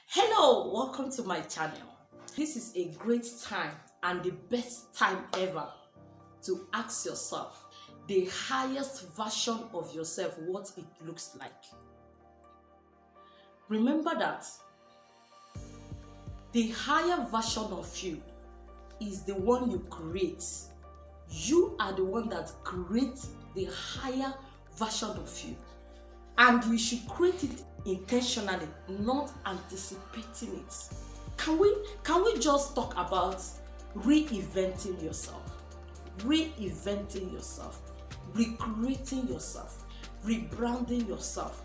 Hello, welcome to my channel. This is a great time and the best time ever to ask yourself the highest version of yourself, what it looks like. Remember that the higher version of you is the one you create. You are the one that creates the higher version of you. And you should create it intentionally, not anticipating it. Can we just talk about reinventing yourself? Reinventing yourself, recreating yourself, rebranding yourself,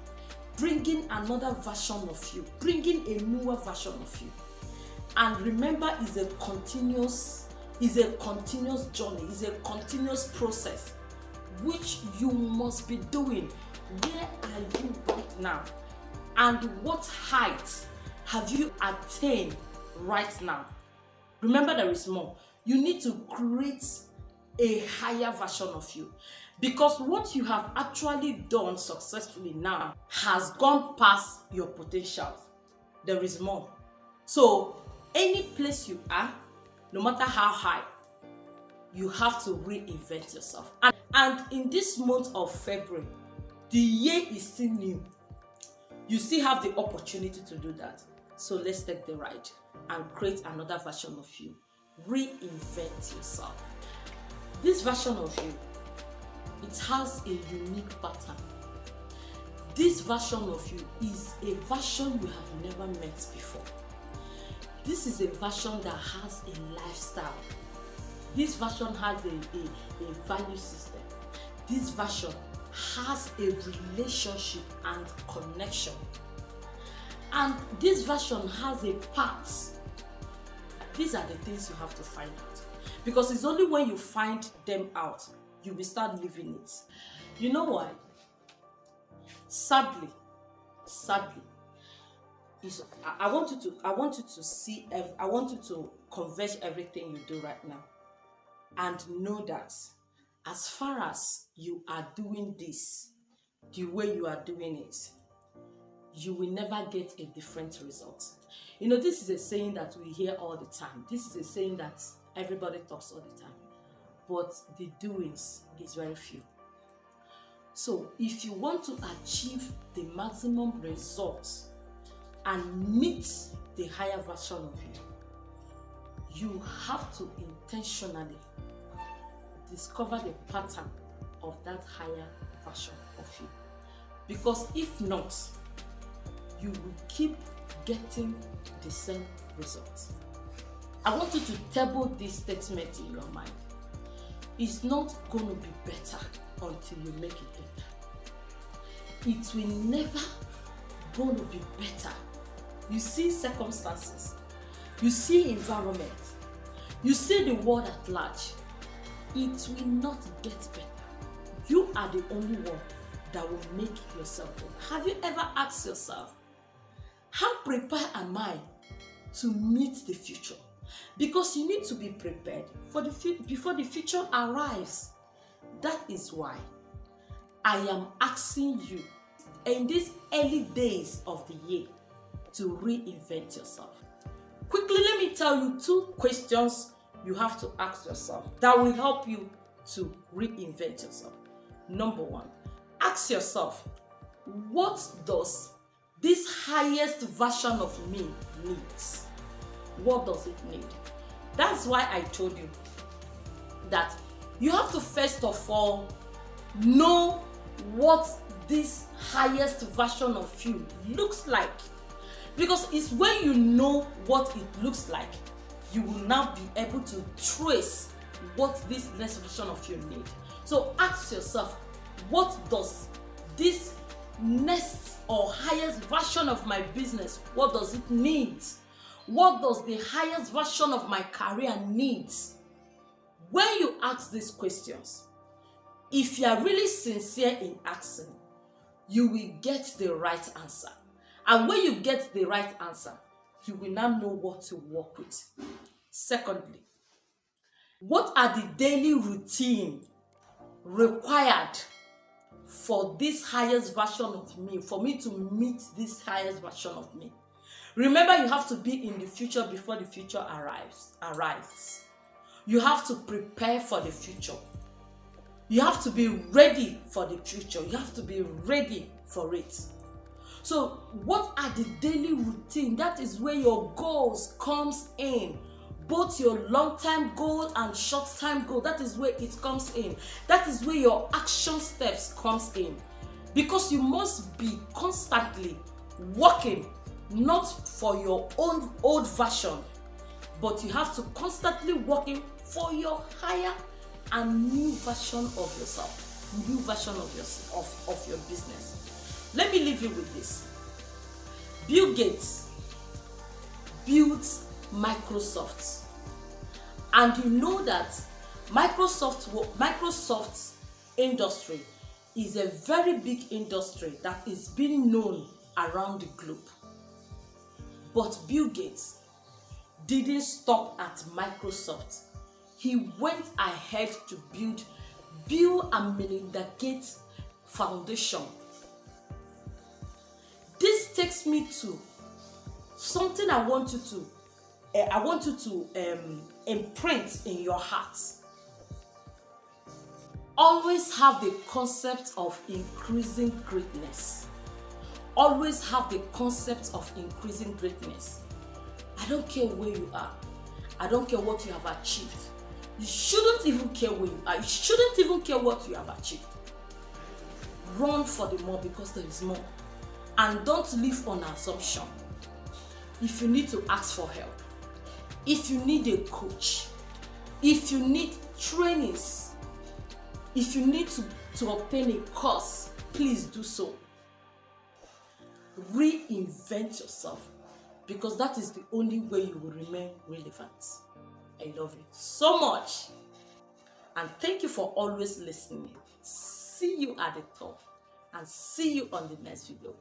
bringing another version of you, bringing a newer version of you. And remember, it's a continuous journey, it's a continuous process which you must be doing. Where are you right now? And what height have you attained right now? Remember, there is more. You need to create a higher version of you, because what you have actually done successfully now has gone past your potential. There is more. So any place you are, no matter how high, you have to reinvent yourself. And in this month of February, the year is still new. You still have the opportunity to do that. So let's take the ride and create another version of you. Reinvent yourself. This version of you, it has a unique pattern. This version of you is a version you have never met before. This is a version that has a lifestyle. This version has a value system. This version has a relationship and connection. And this version has a path. These are the things you have to find out. Because it's only when you find them out, you will start living it. You know why? Sadly, I want you to converge everything you do right now. And know that as far as you are doing this the way you are doing it, you will never get a different result. You know, this is a saying that we hear all the time. This is a saying that everybody talks all the time. But the doings is very few. So if you want to achieve the maximum results and meet the higher version of you have to intentionally discover the pattern of that higher version of you. Because if not, you will keep getting the same results. I want you to table this statement in your mind. It's not going to be better until you make it better. It will never going to be better. You see circumstances, you see environment, you see the world at large. It will not get better. You are the only one that will make yourself better. Have you ever asked yourself, how prepared am I to meet the future? Because you need to be prepared for before the future arrives. That is why I am asking you in these early days of the year to reinvent yourself. Quickly, let me tell you 2 questions you have to ask yourself that will help you to reinvent yourself. Number 1, ask yourself, what does this highest version of me needs? What does it need? That's why I told you that you have to first of all know what this highest version of you looks like. Because it's when you know what it looks like, you will now be able to trace what this next version of you need. So ask yourself, what does this next or highest version of my business, what does it need? What does the highest version of my career needs? When you ask these questions, if you are really sincere in asking, you will get the right answer. And when you get the right answer, you will now know what to work with. Secondly, what are the daily routine required for this highest version of me, for me to meet this highest version of me? Remember, you have to be in the future before the future arrives. You have to prepare for the future. You have to be ready for the future. You have to be ready for it. So what are the daily routine? That is where your goals comes in. Both your long-term goal and short-term goal, that is where it comes in. That is where your action steps comes in. Because you must be constantly working, not for your own old version, but you have to constantly working for your higher and new version of yourself, new version of your business. Let me leave you with this. Bill Gates built Microsoft, and you know that Microsoft's industry is a very big industry that is being known around the globe. But Bill Gates didn't stop at Microsoft. He went ahead to build Bill and Melinda Gates Foundation. This takes me to something I want you to imprint in your heart. Always have the concept of increasing greatness. Always have the concept of increasing greatness. I don't care where you are. I don't care what you have achieved. You shouldn't even care where you are. You shouldn't even care what you have achieved. Run for the more, because there is more. And don't live on assumption. If you need to ask for help, if you need a coach, if you need trainings, if you need to obtain a course, please do so. Reinvent yourself, because that is the only way you will remain relevant. I love you so much, and thank you for always listening. See you at the top, and see you on the next video.